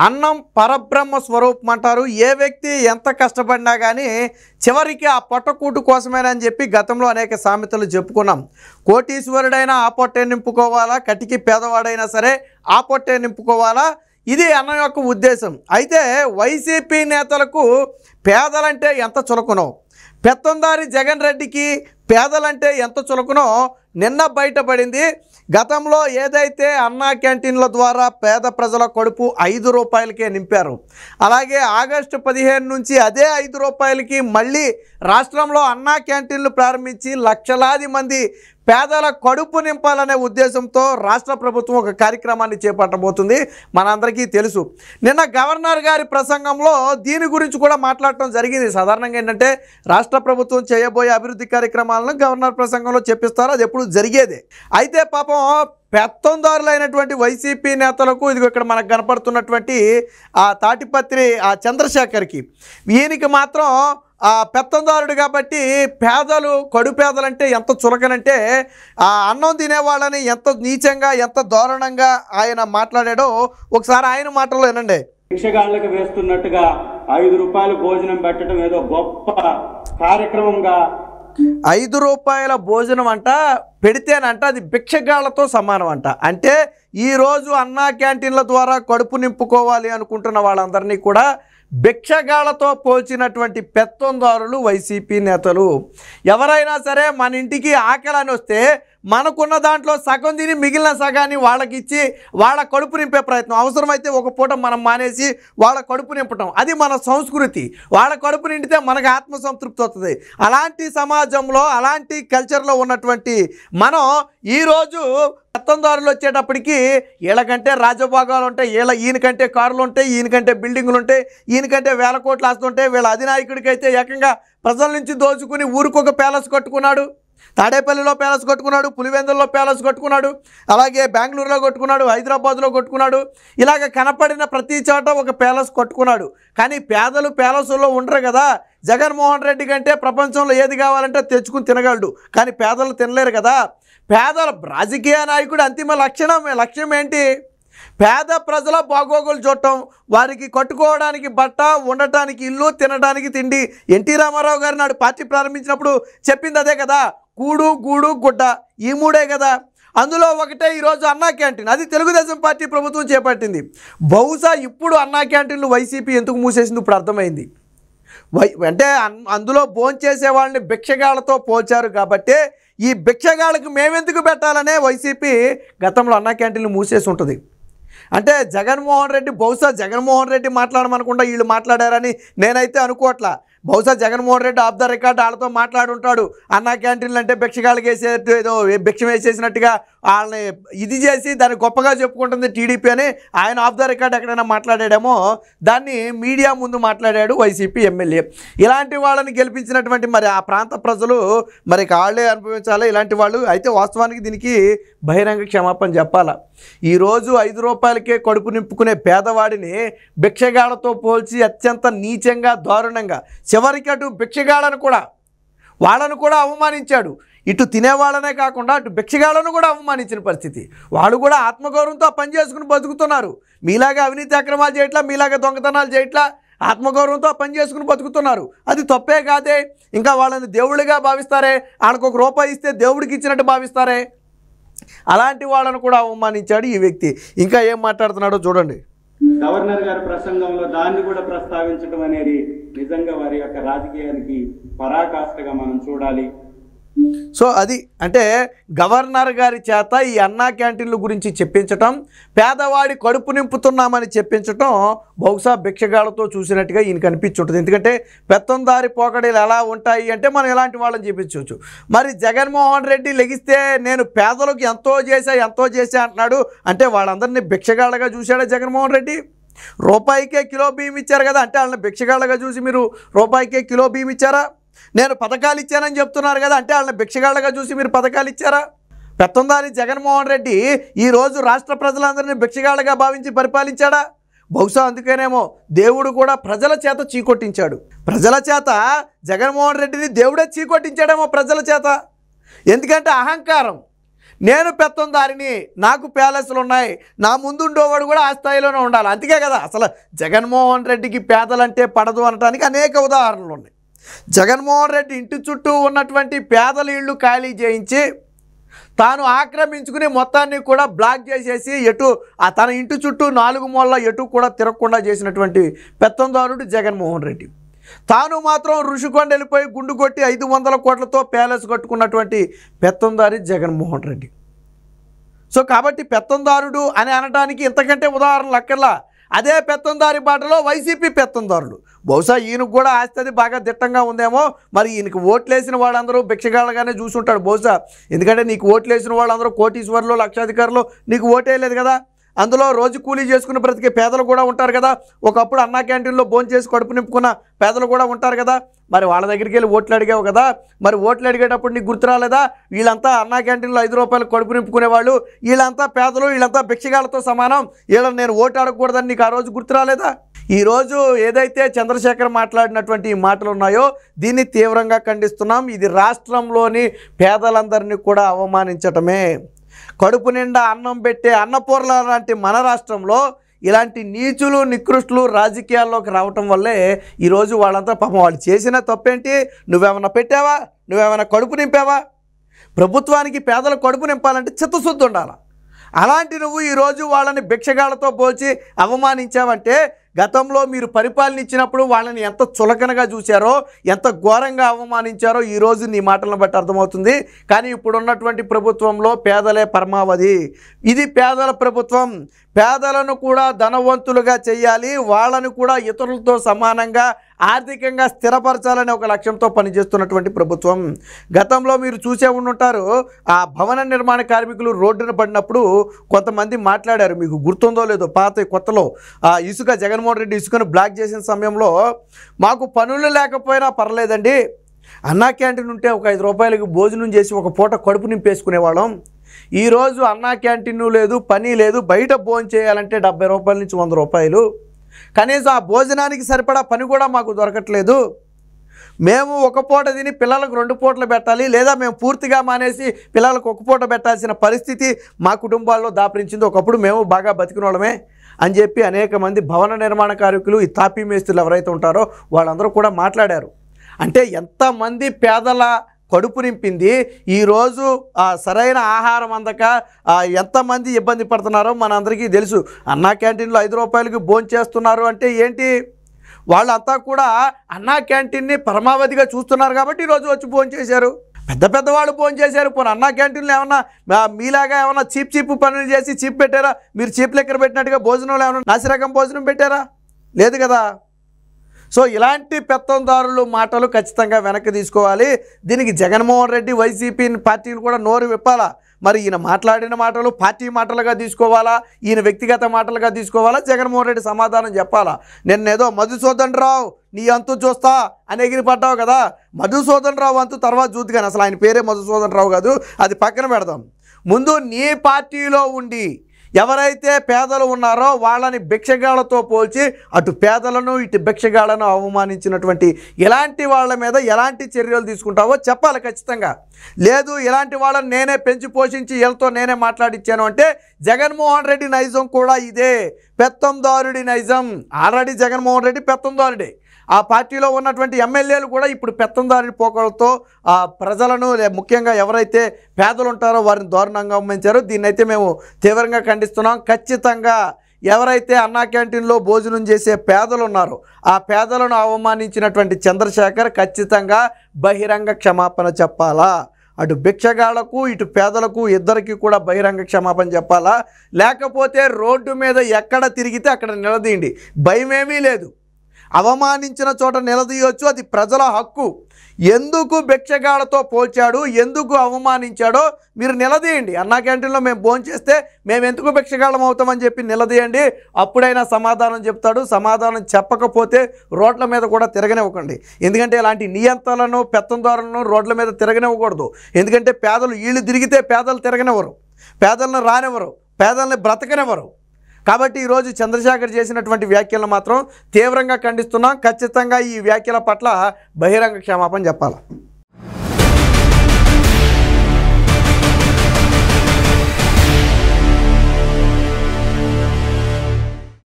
అన్నం పరబ్రహ్మ స్వరూపం అంటారు. ఏ వ్యక్తి ఎంత కష్టపడినా కానీ చివరికి ఆ పొట్టకూటు కోసమేనని చెప్పి గతంలో అనేక సామెతలు చెప్పుకున్నాం. కోటీశ్వరుడైనా ఆ పొట్టే నింపుకోవాలా, కటికి పేదవాడైనా సరే ఆ పొట్టే నింపుకోవాలా, ఇది అన్నం యొక్క ఉద్దేశం. అయితే వైసీపీ నేతలకు పేదలంటే ఎంత చులకనో, పెత్తందారి జగన్ రెడ్డికి పేదలంటే ఎంత చులకనో నిన్న బయటపడింది. గతంలో ఏదైతే అన్నా క్యాంటీన్ల ద్వారా పేద ప్రజల కడుపు 5 రూపాయలకే నింపారు, అలాగే ఆగస్టు 15 నుంచి అదే 5 రూపాయలకి మళ్ళీ రాష్ట్రంలో అన్నా క్యాంటీన్లు ప్రారంభించి లక్షలాది మంది పేదల కడుపు నింపాలనే ఉద్దేశంతో రాష్ట్ర ప్రభుత్వం ఒక కార్యక్రమాన్ని చేపట్టబోతుంది. మనందరికీ తెలుసు. నిన్న గవర్నర్ గారి ప్రసంగంలో దీని గురించి కూడా మాట్లాడటం జరిగింది. సాధారణంగా ఏంటంటే రాష్ట్ర ప్రభుత్వం చేయబోయే అభివృద్ధి కార్యక్రమాలను గవర్నర్ ప్రసంగంలో చెప్పిస్తారు, అది ఎప్పుడు జరిగేదే. అయితే పాపం పెత్తందారులైనటువంటి వైసీపీ నేతలకు ఇదిగో ఇక్కడ మనకు కనపడుతున్నటువంటి ఆ తాటిపత్రి ఆ చంద్రశేఖర్కి, ఈయనకి మాత్రం ఆ పెత్తందారుడు కాబట్టి పేదలు కడు పేదలంటే ఎంత చులకనంటే ఆ అన్నం తినేవాళ్ళని ఎంత నీచంగా ఎంత దారుణంగా ఆయన మాట్లాడాడో ఒకసారి ఆయన మాటల్లో వినండి. భిక్షగాళ్ళకి వేస్తున్నట్టుగా 5 రూపాయలు భోజనం పెట్టడం ఏదో గొప్ప కార్యక్రమంగా, 5 రూపాయల భోజనం అంట పెడితేనంట అది భిక్షగాళ్లతో సమానం అంట. అంటే ఈరోజు అన్నా క్యాంటీన్ల ద్వారా కడుపు నింపుకోవాలి అనుకుంటున్న వాళ్ళందరినీ కూడా భిక్షగాళ్లతో పోల్చినటువంటి పెత్తందారులు వైసీపీ నేతలు. ఎవరైనా సరే మన ఇంటికి ఆకలి అని వస్తే మనకున్న దాంట్లో సగం తిని మిగిలిన సగాన్ని వాళ్ళకి ఇచ్చి వాళ్ళ కడుపు నింపే ప్రయత్నం, అవసరమైతే ఒక పూట మనం మానేసి వాళ్ళ కడుపు నింపటం, అది మన సంస్కృతి. వాళ్ళ కడుపు నిండితే మనకు ఆత్మసంతృప్తి వస్తుంది. అలాంటి సమాజంలో అలాంటి కల్చర్లో ఉన్నటువంటి మనం ఈరోజు పెత్తందారులు వచ్చేటప్పటికి వీళ్ళకంటే రాజభోగాలు ఉంటాయి, ఈయనకంటే కార్లు ఉంటాయి, ఈయనకంటే బిల్డింగులు ఉంటాయి, ఈయనకంటే వేల కోట్లు ఆస్తుంటాయి. వీళ్ళ అధినాయకుడికి అయితే ఏకంగా ప్రజల నుంచి దోచుకుని ఊరికొక ప్యాలెస్ కట్టుకున్నాడు. తాడేపల్లిలో ప్యాలెస్ కట్టుకున్నాడు, పులివెందుల్లో ప్యాలెస్ కట్టుకున్నాడు, అలాగే బెంగళూరులో కట్టుకున్నాడు, హైదరాబాద్లో కట్టుకున్నాడు. ఇలాగ కనపడిన ప్రతి చోట ఒక ప్యాలెస్ కట్టుకున్నాడు. కానీ పేదలు ప్యాలెస్లో ఉండరు కదా. జగన్మోహన్ రెడ్డి కంటే ప్రపంచంలో ఏది కావాలంటే తెచ్చుకుని తినగలడు, కానీ పేదలు తినలేరు కదా. పేదల రాజకీయ నాయకుడు అంతిమ లక్ష్యం ఏంటి? పేద ప్రజల బాగోగులు చూడటం, వారికి కట్టుకోవడానికి బట్ట, ఉండటానికి ఇల్లు, తినడానికి తిండి. ఎన్టీ రామారావు గారు నాడు పార్టీ ప్రారంభించినప్పుడు చెప్పింది అదే కదా, కూడు గూడు గుడ్డ, ఈ మూడే కదా. అందులో ఒకటే ఈరోజు అన్నా క్యాంటీన్, అది తెలుగుదేశం పార్టీ ప్రభుత్వం చేపట్టింది. బహుశా ఇప్పుడు అన్నా క్యాంటీన్లు వైసీపీ ఎందుకు మూసేసింది ఇప్పుడు అర్థమైంది. అంటే అందులో భోంచేసే వాళ్ళని భిక్షగాళ్ళతో పోల్చారు కాబట్టి ఈ భిక్షగాళ్ళకు మేమెందుకు పెట్టాలనే వైసీపీ గతంలో అన్నా క్యాంటీన్లు మూసేసి ఉంటుంది. అంటే జగన్మోహన్ రెడ్డి బహుశా జగన్మోహన్ రెడ్డి మాట్లాడమనకుండా వీళ్ళు మాట్లాడారని నేనైతే అనుకోవట్లా. బహుశా Jaganmohan Reddy of the record వాళ్ళతో మాట్లాడుంటాడు. అన్నా క్యాంటీన్లు అంటే భిక్షగాళ్ళకి వేసేట్టు ఏదో భిక్షం వేసేసినట్టుగా వాళ్ళని ఇది చేసి దాన్ని గొప్పగా చెప్పుకుంటుంది టీడీపీ అని ఆయన ఆఫ్ ద రికార్డ్ ఎక్కడైనా మాట్లాడాడేమో, దాన్ని మీడియా ముందు మాట్లాడాడు వైసీపీ ఎమ్మెల్యే. ఇలాంటి వాళ్ళని గెలిపించినటువంటి మరి ఆ ప్రాంత ప్రజలు మరి వాళ్ళే అనుభవించాలి ఇలాంటి వాళ్ళు. అయితే వాస్తవానికి దీనికి బహిరంగ క్షమాపణ చెప్పాలా. ఈరోజు 5 రూపాయలకే కడుపు నింపుకునే పేదవాడిని భిక్షగాళ్ళతో పోల్చి అత్యంత నీచంగా దారుణంగా, చివరికి అటు భిక్షగాళ్ళను కూడా వాళ్ళను కూడా అవమానించాడు. ఇటు తినేవాళ్ళనే కాకుండా అటు భిక్షగాళ్ళను కూడా అవమానించిన పరిస్థితి. వాళ్ళు కూడా ఆత్మగౌరవంతో పని చేసుకుని బతుకుతున్నారు. మీలాగా అవినీతి అక్రమాలు చేయట్లా, మీలాగా దొంగతనాలు చేయట్లా, ఆత్మగౌరవంతో పని చేసుకుని బతుకుతున్నారు. అది తప్పే కాదే. ఇంకా వాళ్ళని దేవుడిగా భావిస్తారే, వాళ్ళకు 1 రూపాయి ఇస్తే దేవుడికి ఇచ్చినట్టు భావిస్తారే. అలాంటి వాళ్ళను కూడా అవమానించాడు ఈ వ్యక్తి. ఇంకా ఏం మాట్లాడుతున్నాడో చూడండి. గవర్నర్ గారి ప్రసంగంలో దాన్ని కూడా ప్రస్తావించడం అనేది నిజంగా వారి యొక్క రాజకీయానికి పరాకాష్ఠగా మనం చూడాలి. సో అది అంటే గవర్నర్ గారి చేత ఈ అన్నా క్యాంటీన్ల గురించి చెప్పించటం, పేదవాడి కడుపు నింపుతున్నామని చెప్పించటం బహుశా భిక్షగాళ్ళతో చూసినట్టుగా ఈయన కనిపించుంటుంది. ఎందుకంటే పెత్తందారి పోకడీలు ఎలా ఉంటాయి అంటే మనం ఎలాంటి వాళ్ళని చూపించవచ్చు. మరి జగన్మోహన్ రెడ్డి లెగిస్తే నేను పేదలకు ఎంతో చేశా అంటున్నాడు. అంటే వాళ్ళందరినీ భిక్షగాళ్ళగా చూశాడా జగన్మోహన్ రెడ్డి? రూపాయికే కిలో బియ్యం ఇచ్చారు కదా, అంటే వాళ్ళని భిక్షగాళ్ళగా చూసి మీరు రూపాయికే కిలో బియ్యం ఇచ్చారా? నేను పథకాలు ఇచ్చానని చెప్తున్నారు కదా, అంటే వాళ్ళని భిక్షగాళ్ళగా చూసి మీరు పథకాలు ఇచ్చారా? పెత్తందారి జగన్మోహన్ రెడ్డి ఈరోజు రాష్ట్ర ప్రజలందరినీ భిక్షగాళ్ళగా భావించి పరిపాలించాడా? బహుశా అందుకేనేమో దేవుడు కూడా ప్రజల చేత చీకొట్టించాడు. ప్రజల చేత జగన్మోహన్ రెడ్డిని దేవుడే చీకొట్టించాడేమో ప్రజల చేత. ఎందుకంటే అహంకారం. నేను పెత్తందారిని, నాకు ప్యాలెస్లు ఉన్నాయి, నా ముందు ఉండేవాడు కూడా ఆ స్థాయిలోనే ఉండాలి. అందుకే కదా అసలు జగన్మోహన్ రెడ్డికి పేదలంటే పడదు అనడానికి అనేక ఉదాహరణలు ఉన్నాయి. జగన్మోహన్ రెడ్డి ఇంటి చుట్టూ ఉన్నటువంటి పేదల ఇళ్ళు ఖాళీ చేయించి తాను ఆక్రమించుకుని మొత్తాన్ని కూడా బ్లాక్ చేసేసి తన ఇంటి చుట్టూ 4 మూలల ఎటు కూడా తిరగకుండా చేసినటువంటి పెత్తందారుడు జగన్మోహన్ రెడ్డి. తాను మాత్రం ఋషికొండ వెళ్ళిపోయి గుండు కొట్టి 500 కోట్లతో ప్యాలెస్ కట్టుకున్నటువంటి పెత్తందారి జగన్మోహన్ రెడ్డి. సో కాబట్టి పెత్తందారుడు అని అనడానికి ఇంతకంటే ఉదాహరణలు అక్కర్లా. అదే పెత్తందారి బాటలో వైసీపీ పెత్తందారులు. బహుశా ఈయనకు కూడా ఆస్తి బాగా దిట్టంగా ఉందేమో, మరి ఈయనకు ఓట్లేసిన వాళ్ళందరూ భిక్షగాళ్ళగానే చూసుంటాడు బహుశా. ఎందుకంటే నీకు ఓట్లేసిన వాళ్ళందరూ కోటీశ్వరులు, లక్షాధికారులు, నీకు ఓటేయలేదు కదా. అందులో రోజు కూలీ చేసుకుని బ్రతికే పేదలు కూడా ఉంటారు కదా. ఒకప్పుడు అన్నా క్యాంటీన్లో భోంచేసి కడుపు నింపుకున్న పేదలు కూడా ఉంటారు కదా. మరి వాళ్ళ దగ్గరికి వెళ్ళి ఓట్లు అడిగావు కదా. మరి ఓట్లు అడిగేటప్పుడు నీకు గుర్తు రాలేదా? వీళ్ళంతా అన్నా క్యాంటీన్లో 5 రూపాయలు కడుపు నింపుకునేవాళ్ళు, వీళ్ళంతా పేదలు, వీళ్ళంతా భిక్షగాళ్ళతో సమానం, వీళ్ళని నేను ఓటు అడగకూడదని నీకు ఆ రోజు గుర్తు రాలేదా? ఈరోజు ఏదైతే చంద్రశేఖర్ మాట్లాడినటువంటి ఈ మాటలు ఉన్నాయో దీన్ని తీవ్రంగా ఖండిస్తున్నాం. ఇది రాష్ట్రంలోని పేదలందరినీ కూడా అవమానించటమే. కడుపు నిండా అన్నం పెట్టే అన్నపూర్ణ లాంటి మన రాష్ట్రంలో ఇలాంటి నీచులు నికృష్టులు రాజకీయాల్లోకి రావటం వల్లే ఈరోజు వాళ్ళంతా పాపం వాళ్ళు చేసిన తప్పేంటి? నువ్వేమైనా పెట్టావా? నువ్వేమైనా కడుపు నింపావా? ప్రభుత్వానికి పేదల కడుపు నింపాలంటే చిత్తశుద్ధి ఉండాలి. అలాంటి నువ్వు ఈరోజు వాళ్ళని భిక్షగాళ్ళతో పోల్చి అవమానించావంటే గతంలో మీరు పరిపాలన ఇచ్చినప్పుడు వాళ్ళని ఎంత చులకనగా చూశారో, ఎంత ఘోరంగా అవమానించారో ఈరోజు నీ మాటలను బట్టి అర్థమవుతుంది. కానీ ఇప్పుడున్నటువంటి ప్రభుత్వంలో పేదలే పరమావధి. ఇది పేదల ప్రభుత్వం. పేదలను కూడా ధనవంతులుగా చేయాలి, వాళ్ళను కూడా ఇతరులతో సమానంగా ఆర్థికంగా స్థిరపరచాలనే ఒక లక్ష్యంతో పనిచేస్తున్నటువంటి ప్రభుత్వం. గతంలో మీరు చూసే ఉండుంటారు, ఆ భవన నిర్మాణ కార్మికులు రోడ్డున పడినప్పుడు కొంతమంది మాట్లాడారు, మీకు గుర్తుందో లేదో, పాత కొత్తలో ఆ ఇసుక జగన్మోహన్ రెడ్డి ఇసుకను బ్లాక్ చేసిన సమయంలో మాకు పనులు లేకపోయినా పర్లేదండి, అన్నా క్యాంటీన్ ఉంటే ఒక 5 రూపాయలకి భోజనం చేసి ఒక పూట కడుపు నింపేసుకునేవాళ్ళం. ఈరోజు అన్నా క్యాంటీన్ లేదు, పని లేదు, బయట భోజనం చేయాలంటే 70 రూపాయల నుంచి 100 రూపాయలు. కనీసం ఆ భోజనానికి సరిపడా పని కూడా మాకు దొరకట్లేదు. మేము ఒక పూట తిని పిల్లలకు 2 పూటలు పెట్టాలి, లేదా మేము పూర్తిగా మానేసి పిల్లలకు 1 పూట పెట్టాల్సిన పరిస్థితి మా కుటుంబాల్లో దాపరించింది. ఒకప్పుడు మేము బాగా బతికినోళ్ళమే అని చెప్పి అనేక మంది భవన నిర్మాణ కార్మికులు, ఈ తాపీ మేస్త్రులు ఎవరైతే ఉంటారో వాళ్ళందరూ కూడా మాట్లాడారు. అంటే ఎంతమంది పేదల కడుపు నింపింది. ఈరోజు సరైన ఆహారం అందక ఎంతమంది ఇబ్బంది పడుతున్నారో మనందరికీ తెలుసు. అన్నా క్యాంటీన్లో 5 రూపాయలకి భోంచేస్తున్నారు అంటే ఏంటి? వాళ్ళంతా కూడా అన్నా క్యాంటీన్ని పరమావధిగా చూస్తున్నారు కాబట్టి ఈరోజు వచ్చి భోంచేశారు. పెద్ద వాళ్ళు భోంచేశారు. పోనీ అన్నా క్యాంటీన్లో ఏమన్నా మీలాగా ఏమన్నా చీప్ పనులు చేసి చీప్ పెట్టారా? మీరు చీప్ లెక్కర పెట్టినట్టుగా భోజనంలో ఏమన్నా నాసిరకం భోజనం పెట్టారా? లేదు కదా. సో ఇలాంటి పెత్తందారులు మాటలు ఖచ్చితంగా వెనక్కి తీసుకోవాలి. దీనికి జగన్మోహన్ రెడ్డి, వైసీపీ పార్టీలు కూడా నోరు విప్పాలా. మరి ఈయన మాట్లాడిన మాటలు పార్టీ మాటలుగా తీసుకోవాలా, ఈయన వ్యక్తిగత మాటలుగా తీసుకోవాలా? జగన్మోహన్ రెడ్డి సమాధానం చెప్పాలా. నిన్నేదో మధుసూదన్ రావు నీ అంతు చూస్తా అని ఎగిరిపడ్డావు కదా, మధుసూదన్ రావు అంతు తర్వాత చూద్దు. కానీ అసలు ఆయన పేరే మధుసూదన్ రావు కాదు, అది పక్కన పెడదాం. ముందు నీ పార్టీలో ఉండి ఎవరైతే పేదలు ఉన్నారో వాళ్ళని భిక్షగాళ్ళతో పోల్చి అటు పేదలను ఇటు భిక్షగాళ్ళను అవమానించినటువంటి ఇలాంటి వాళ్ళ మీద ఎలాంటి చర్యలు తీసుకుంటావో చెప్పాలి ఖచ్చితంగా. లేదు ఇలాంటి వాళ్ళని నేనే పెంచి పోషించి వీళ్ళతో నేనే మాట్లాడిచ్చాను అంటే జగన్మోహన్ రెడ్డి నైజం కూడా ఇదే, పెత్తందారుడి నైజం. ఆల్రెడీ జగన్మోహన్ రెడ్డి పెత్తందారుడే. ఆ పార్టీలో ఉన్నటువంటి ఎమ్మెల్యేలు కూడా ఇప్పుడు పెత్తందారుడి పోకలతో ఆ ప్రజలను, ముఖ్యంగా ఎవరైతే పేదలు ఉంటారో వారిని దారుణంగా అవమానించారో దీన్నైతే మేము తీవ్రంగా ఖండిస్తున్నాం. ఖచ్చితంగా ఎవరైతే అన్నా క్యాంటీన్లో భోజనం చేసే పేదలు ఉన్నారో ఆ పేదలను అవమానించినటువంటి చంద్రశేఖర్ ఖచ్చితంగా బహిరంగ క్షమాపణ చెప్పాలా. అటు భిక్షగాళ్లకు ఇటు పేదలకు ఇద్దరికి కూడా బహిరంగ క్షమాపణ చెప్పాలా. లేకపోతే రోడ్డు మీద ఎక్కడ తిరిగితే అక్కడ నిలదీయండి, భయమేమీ లేదు. అవమానించిన చోట నిలదీయొచ్చు, అది ప్రజల హక్కు. ఎందుకు భిక్షగాళ్లతో పోల్చాడు, ఎందుకు అవమానించాడో మీరు నిలదీయండి. అన్నా క్యాంటీన్లో మేము భోంచేస్తే మేము ఎందుకు భిక్షగాళ్ళం అవుతామని చెప్పి నిలదీయండి. అప్పుడైనా సమాధానం చెప్తాడు. సమాధానం చెప్పకపోతే రోడ్ల మీద కూడా తిరగనివ్వకండి. ఎందుకంటే ఇలాంటి నియంత్రణలను పెత్తందారులను రోడ్ల మీద తిరగనివ్వకూడదు. ఎందుకంటే పేదలు వీళ్ళు తిరిగితే పేదలు తిరగనివ్వరు, పేదలను రానివ్వరు, పేదల్ని బ్రతకనివ్వరు. కాబట్టి ఈరోజు చంద్రశేఖర్ చేసినటువంటి వ్యాఖ్యలను మాత్రం తీవ్రంగా ఖండిస్తున్నాం. ఖచ్చితంగా ఈ వ్యాఖ్యల పట్ల బహిరంగ క్షమాపణ చెప్పాలి.